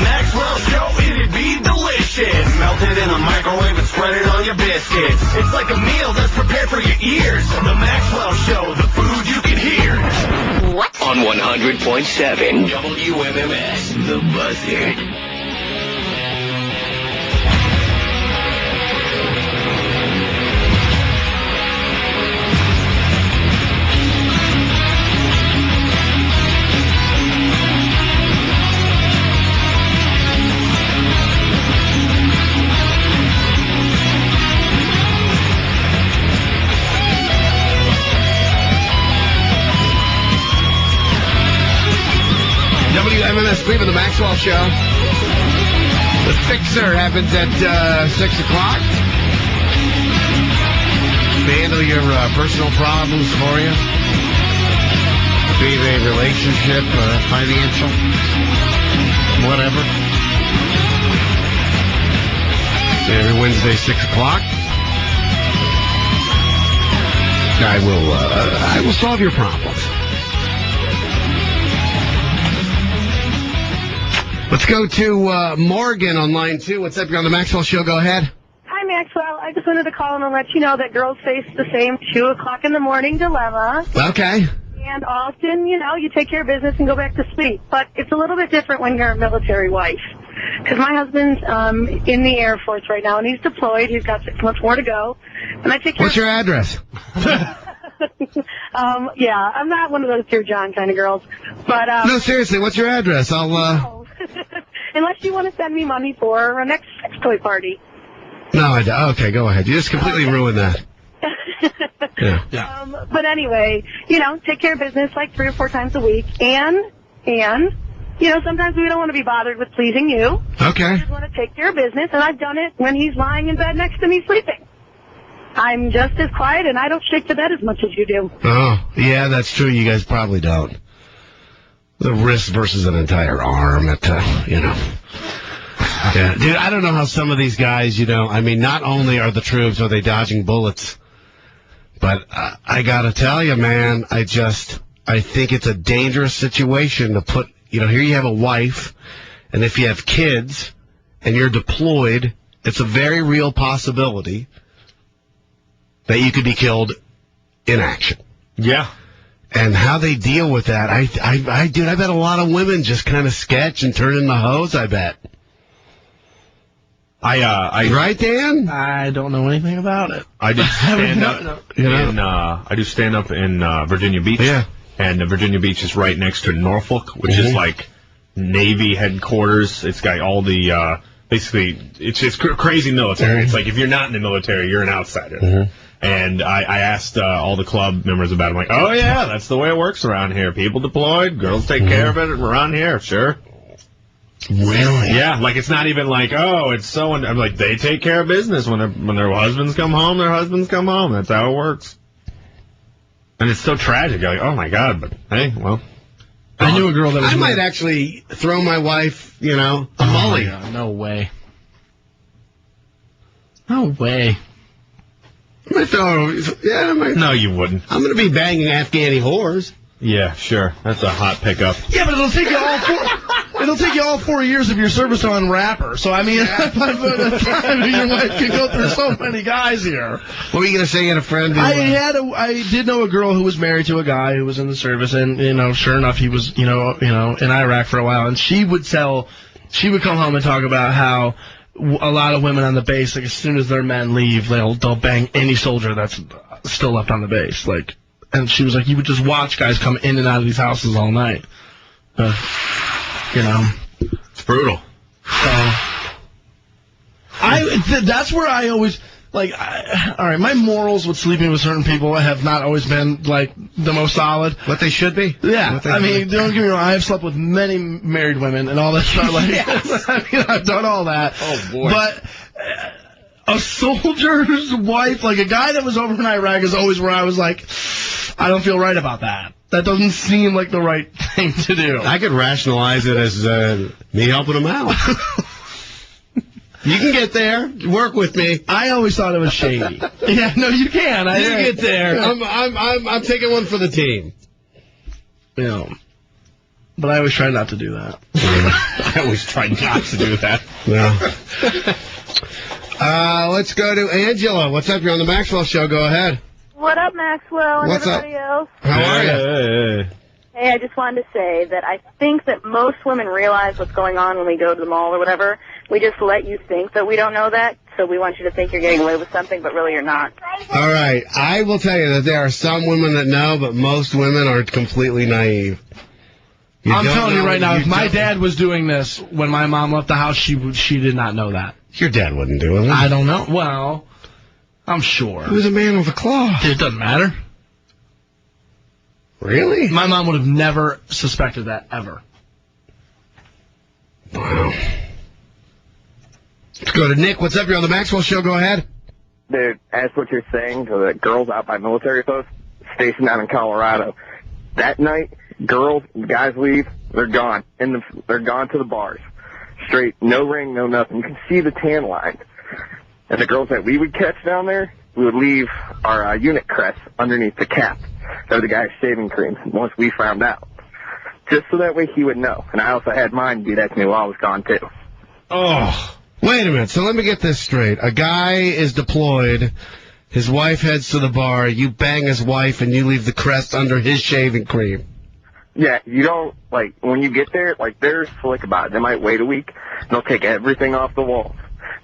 Maxwell Show, it'd be delicious. Melt it in a microwave and spread it on your biscuits. It's like a meal that's prepared for your ears. The Maxwell Show, the food you can hear. What? On 100.7 WMMS, The Buzzard. WMMS Creep of the Maxwell Show. The Fixer happens at 6 o'clock. They handle your personal problems for you. Be it a relationship, financial, whatever. Every Wednesday, 6 o'clock. I will solve your problems. Let's go to Morgan on line 2. What's up? You're on the Maxwell Show. Go ahead. Hi, Maxwell. I just wanted to call and let you know that girls face the same 2 o'clock in the morning dilemma. Okay. And often, you take care of business and go back to sleep. But it's a little bit different when you're a military wife. Because my husband's in the Air Force right now, and he's deployed. He's got 6 months more to go. And I take care What's your address? Yeah, I'm not one of those Dear John kind of girls. But no, seriously, what's your address? No. Unless you want to send me money for our next sex toy party. No, I don't. Okay, go ahead. You just completely ruined that. Yeah. But anyway, take care of business like 3 or 4 times a week. And sometimes we don't want to be bothered with pleasing you. Okay. We just want to take care of business, and I've done it when he's lying in bed next to me sleeping. I'm just as quiet, and I don't shake the bed as much as you do. Oh, yeah, that's true. You guys probably don't. The wrist versus an entire arm, Yeah, dude, I don't know how some of these guys, not only are the troops, are they dodging bullets, but I gotta tell you, man, I think it's a dangerous situation to put, here you have a wife, and if you have kids, and you're deployed, it's a very real possibility that you could be killed in action. Yeah. And how they deal with that, I bet a lot of women just kind of sketch and turn into hoes, I bet. Right, Dan? I don't know anything about it. I do stand up in Virginia Beach. Yeah. And Virginia Beach is right next to Norfolk, which is like Navy headquarters. It's got all the, basically, it's just crazy military. It's like if you're not in the military, you're an outsider. And I asked all the club members about it. I'm like, oh, yeah, that's the way it works around here. People deployed, girls take care of it around here, sure. Really? Yeah, like it's not even like, oh, it's so... I'm like, they take care of business. When their husbands come home, their husbands come home. That's how it works. And it's so tragic. You're like, oh, my God, but hey, well... I knew a girl that was... I might actually throw my wife, a molly. No way. No way. No, you wouldn't. I'm going to be banging Afghani whores. Yeah, sure. That's a hot pickup. Yeah, but it'll take you all 4 years of your service to unwrap her. So, your wife can go through so many guys here. What were you going to say? You had a friend? I did know a girl who was married to a guy who was in the service, and, sure enough, he was, in Iraq for a while, and she would come home and talk about how a lot of women on the base, like, as soon as their men leave, they'll bang any soldier that's still left on the base, like. And she was like, you would just watch guys come in and out of these houses all night. It's brutal. That's where I always, all right, my morals with sleeping with certain people have not always been, the most solid. What they should be? Yeah. Don't get me wrong, I have slept with many married women and all that stuff. Yes. I've done all that. Oh, boy. But... a soldier's wife, like a guy that was over in Iraq, is always where I was like, I don't feel right about that. That doesn't seem like the right thing to do. I could rationalize it as me helping him out. You can get there. Work with me. I always thought it was shady. Yeah, no, you can. You get there. I'm taking one for the team. But I always try not to do that. I always try not to do that. No. Let's go to Angela. What's up? You're on the Maxwell Show. Go ahead. What up, Maxwell and What's up? everybody else? How are you? Hey, I just wanted to say that I think that most women realize what's going on when we go to the mall or whatever. We just let you think that we don't know that, so we want you to think you're getting away with something, but really you're not. All right. I will tell you that there are some women that know, but most women are completely naive. I'm telling you right now, if my dad was doing this when my mom left the house, she did not know that. Your dad wouldn't do it. I don't know. Well, I'm sure. He was a man with a claw. It doesn't matter. Really? My mom would have never suspected that, ever. Wow. Let's go to Nick. What's up? You're on the Maxwell Show. Go ahead. Dude, as what you're saying to the girls out by military posts stationed down in Colorado, that night, guys leave, they're gone. They're gone to the bars. Straight, no ring, no nothing. You can see the tan line. And the girls that we would catch down there, we would leave our unit crest underneath the cap of the guy's shaving cream once we found out. Just so that way he would know. And I also had mine do that to me while I was gone, too. Oh. Wait a minute. So let me get this straight. A guy is deployed. His wife heads to the bar. You bang his wife, and you leave the crest under his shaving cream. Yeah, you don't, like, when you get there, like, they're slick about it. They might wait a week. They'll take everything off the walls.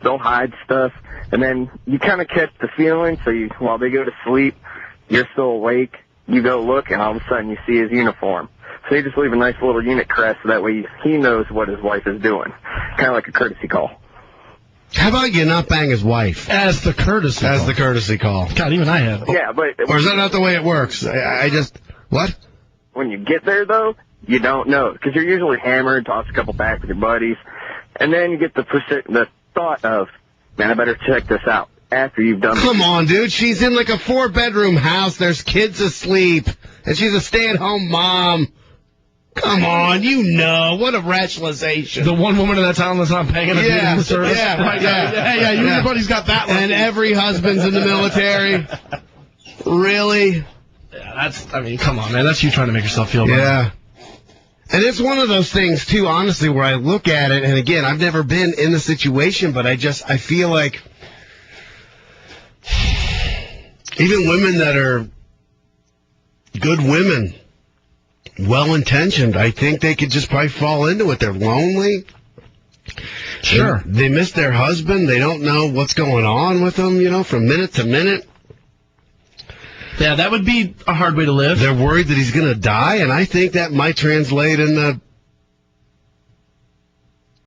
They'll hide stuff. And then you kind of catch the feeling, so while they go to sleep, you're still awake. You go look, and all of a sudden you see his uniform. So you just leave a nice little unit crest so that way he knows what his wife is doing. Kind of like a courtesy call. How about you not bang his wife? As the courtesy call. As the courtesy call. God, even I have. Yeah, but... Or is that not the way it works? I just... What? When you get there, though, you don't know. Because you're usually hammered, toss a couple back with your buddies. And then you get the thought of, man, I better check this out after you've done Come on, dude. She's in like a 4-bedroom house. There's kids asleep. And she's a stay-at-home mom. Come on, you know. What a rationalization. The one woman in that town that's not paying attention to the service. Yeah, right. yeah. You and your buddy's got that one. And every husband's in the military. Really? Yeah, come on, man. That's you trying to make yourself feel better. Yeah. And it's one of those things, too, honestly, where I look at it, and again, I've never been in the situation, but I feel like even women that are good women, well-intentioned, I think they could just probably fall into it. They're lonely. Sure. They miss their husband. They don't know what's going on with them, from minute to minute. Yeah, that would be a hard way to live. They're worried that he's going to die, and I think that might translate into